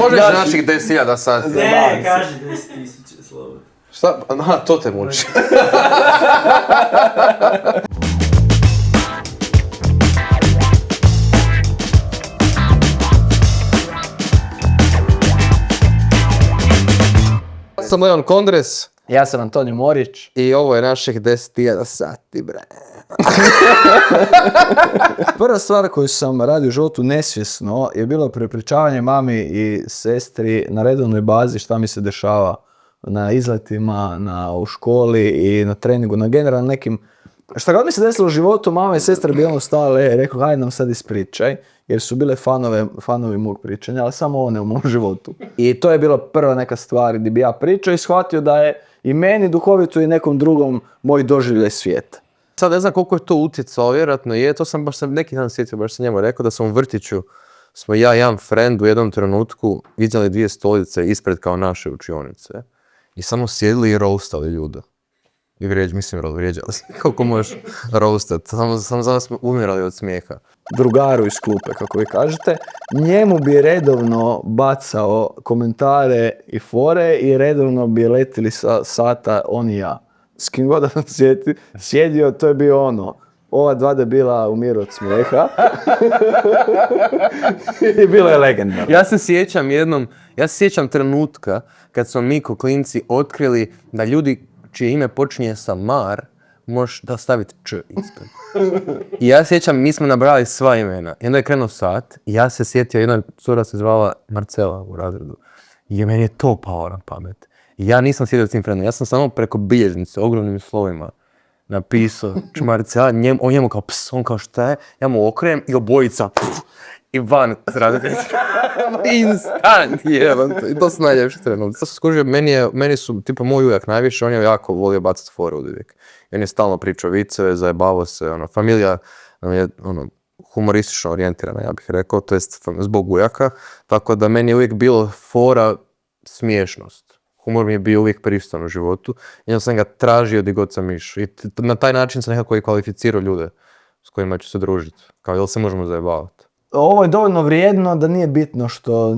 Možeš naših 10.000 sati. Ne, kaži 10.000 slova. Šta? Aha, to te muči. Ja sam Leon Kondres. Ja sam Antonio Morić. I ovo je naših 10.000 sati, bre. Prva stvar koju sam radio u životu nesvjesno je bilo prepričavanje mami i sestri na redovnoj bazi šta mi se dešava na izletima, u školi i na treningu, na generalno nekim... Šta god mi se desilo u životu, mama i sestra bi ono stale i rekao, hajde nam sad ispričaj, jer su bile fanovi mog pričanja, ali samo one u mom životu. I to je bila prva neka stvar gdje bi ja pričao i shvatio da je i meni duhovito i nekom drugom moj doživljaj svijeta. Sad ne znam koliko je to utjecalo, vjerojatno je, to sam neki dan sjetio, baš sam njemu rekao da sam u vrtiću, smo ja i jedan friend u jednom trenutku vidjeli 2 stolice ispred kao naše učionice i samo sjedili i roastali ljude. I vrijeđali se, koliko možeš roastati, samo smo umirali od smijeha. Drugaru iz klupe, kako vi kažete, njemu bi redovno bacao komentare i fore i redovno bi letili sa sata on i ja. S kim god da sam sjedio, to je bio ono, ova dva debila umiru od smijeha. I bilo je legendarno. Ja se sjećam trenutka kad smo mi ko klinci otkrili da ljudi čije ime počinje sa Mar, možeš da staviti Č ispred. I ja sjećam, mi smo nabrali sva imena. I onda je krenuo sat i ja se sjetio, jedna cura se zvala Marcela u razredu. I meni je to palo na pamet. I ja nisam sjedio s tim friendom, ja sam samo preko bilježnice, ogromnim slovima napisao Marcela, on njemu kao ps, on kao šta je, ja mu okrenem i obojica i van zradite. Instant, jebam. I to su najljepši trenutci. To su skužio, meni su, tipa moj ujak najviše, on je jako volio bacati fore uvijek. On je stalno pričao viceve, zajebavao se, familija je, humoristično orijentirana, ja bih rekao, to jest zbog ujaka. Tako da meni je uvijek bilo fora smiješnost. Humor mi je bio uvijek prisutan u životu. I onda sam ga tražio gdje god sam išao. I na taj način sam nekako i kvalificirao ljude s kojima ću se družiti. Kao, jel se možemo zajebavati? Ovo je dovoljno vrijedno da nije bitno što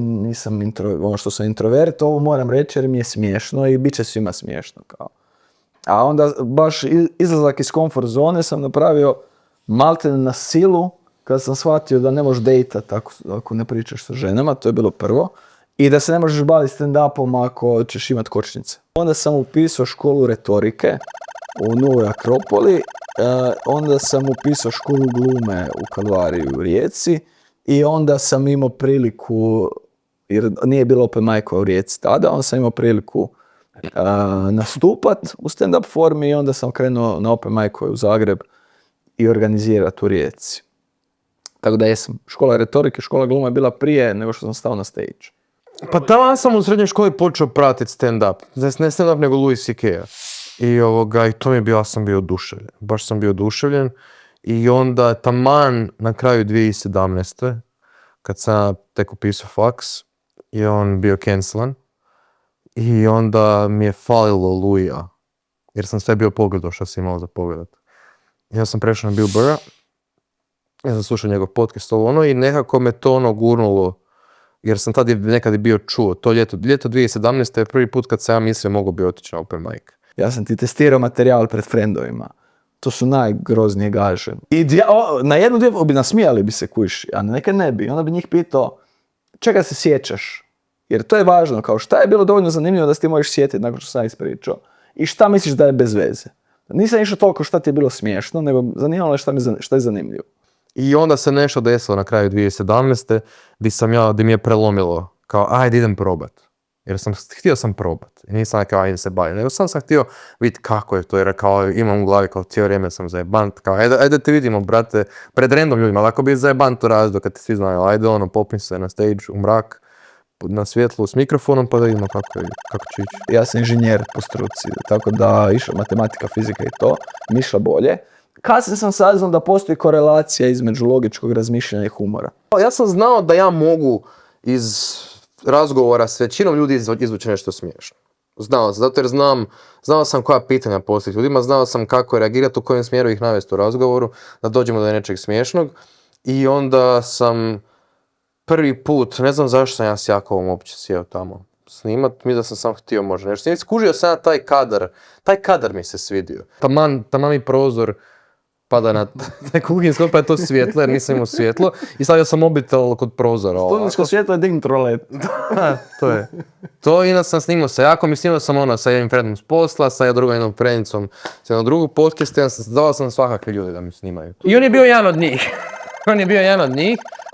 što sam introvert, ovo moram reći jer mi je smiješno i bit će svima smiješno. Kao. A onda baš izlazak iz komfort zone sam napravio maltene na silu kada sam shvatio da ne možeš dejtati ako ne pričaš sa ženama, to je bilo prvo. I da se ne možeš baviti stand-upom ako ćeš imati kočnice. Onda sam upisao školu retorike u Novoj Akropoli, onda sam upisao školu glume u Kalvariji u Rijeci i onda sam imao priliku, jer nije bilo open mic-a u Rijeci tada, onda sam imao priliku nastupat u stand-up formi i onda sam krenuo na open mic-ove u Zagreb i organizirati u Rijeci. Tako da jesam. Škola retorike, škola glume je bila prije nego što sam stao na stage. Pa tamo sam u srednjoj školi počeo pratiti stand-up. Ne stand-up, nego Louis C.K. I to mi je bio, ja sam bio oduševljen. Baš sam bio oduševljen. I onda taman na kraju 2017. kad sam tek upisao faks, je on bio cancelan. I onda mi je falilo Louisa. Jer sam sve bio pogledao što sam imao za pogledat. Ja sam prešao na Bill Burra. Ja sam slušao njegov podcast i nekako me to gurnulo. Jer sam tad nekad bio čuo, to ljeto 2017. je prvi put kad sam ja mislio mogu bi otići na open mic. Ja sam ti testirao materijal pred friendovima. To su najgroznije gaže. I na jednu dvije bi nasmijali bi se kuš, a nekad ne bi. Onda bi njih pitao, čega se sjećaš? Jer to je važno, kao šta je bilo dovoljno zanimljivo da se ti možeš sjetiti nakon što sam ispričao. I šta misliš da je bez veze? Nisam išao toliko šta ti je bilo smiješno, nego zanimalo je šta je zanimljivo. I onda se nešto desilo na kraju 2017. gdje mi je prelomilo. Kao, ajde idem probat. Jer htio sam probat. I nisam kao, ajde se baviti. Nego sam htio vidjeti kako je to. Jer kao, imam u glavi kao cijelo vrijeme sam zajebant. Kao, ajde te vidimo, brate, pred random ljudima. Ali ako bi zajebant to razdo kad ti svi znaju, ajde popni se na stage, u mrak, na svjetlu s mikrofonom pa da vidimo kako će ići. Ja sam inženjer po struci, tako da išla matematika, fizika i to. Mi išla bolje. Kasnije sam saznao da postoji korelacija između logičkog razmišljanja i humora. Ja sam znao da ja mogu iz razgovora s većinom ljudi izvući nešto smiješno. Znao sam, zato jer znao sam koja pitanja postaviti ljudima, znao sam kako reagirati, u kojem smjeru ih navesti u razgovoru, da dođemo do nečeg smiješnog. I onda sam prvi put, ne znam zašto sam ja s Jakovom uopće sjeo tamo snimat, mi da sam htio možda nešto. Skužio sam ja taj kadar mi se svidio. Taman mi prozor pada na taj kuhinjski, pa je to svjetlo, jer nisam imao svjetlo. I stavio sam mobitel kod prozora. Studentsko svjetlo je dignut rolet. Da, to je. To i sam snimao sa Jakom i snimao sam sa jednim friendom s posla, sa drugom jednom friendicom, sa jednom drugog podcasta, davao sam svakakve ljude da mi snimaju. I on je bio jedan od njih.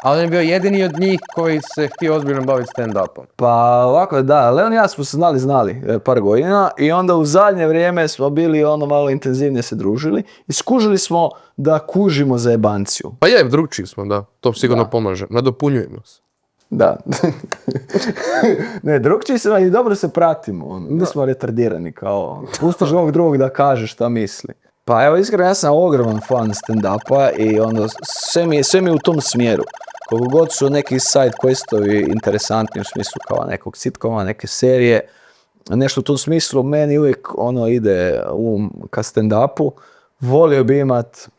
Ali on je bio jedini od njih koji se htio ozbiljno baviti stand-upom. Pa ovako da, Leon i ja smo se znali par godina i onda u zadnje vrijeme smo bili malo intenzivnije se družili i skužili smo da kužimo za jebanciju. Pa drugčiji smo, da. To sigurno pomaže. Nadopunjujemo se. Da. Ne, drugčiji smo i dobro se pratimo. Nismo retardirani kao pustiš ovog drugog da kaže šta misli. Pa evo iskreno ja sam ogroman fan stand-upa i onda sve mi je u tom smjeru. Koliko god su neki side questovi interesantni u smislu kao nekog sitkoma, neke serije, nešto u tom smislu, meni uvijek ide ka stand-upu. Volio bi imat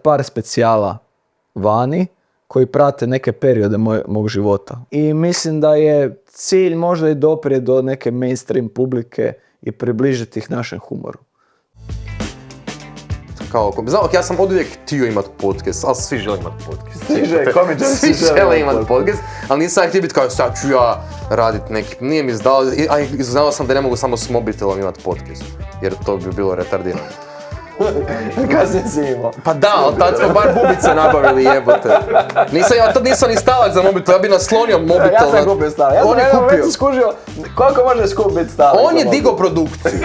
par specijala vani koji prate neke periode mog života. I mislim da je cilj možda i doprijeti do neke mainstream publike i približiti ih našem humoru. Ja sam od uvijek htio imat podcast, ali svi žele imat podcast. Svi žele imat podcast, ali nisam htio biti kao sad ću ja radit neki, nije mi zdao, a znao sam da ne mogu samo s mobitelom imat podcast, jer to bi bilo retardirano. Kasnije si imao. Pa da, ali tad smo bar bubice nabavili, jebote. Tad nisam ni stavak za mobitel, ja bi naslonio mobitel. Ja sam kupio stavak, ja sam već skužio koliko može skupiti stavak. On je digao produkciju.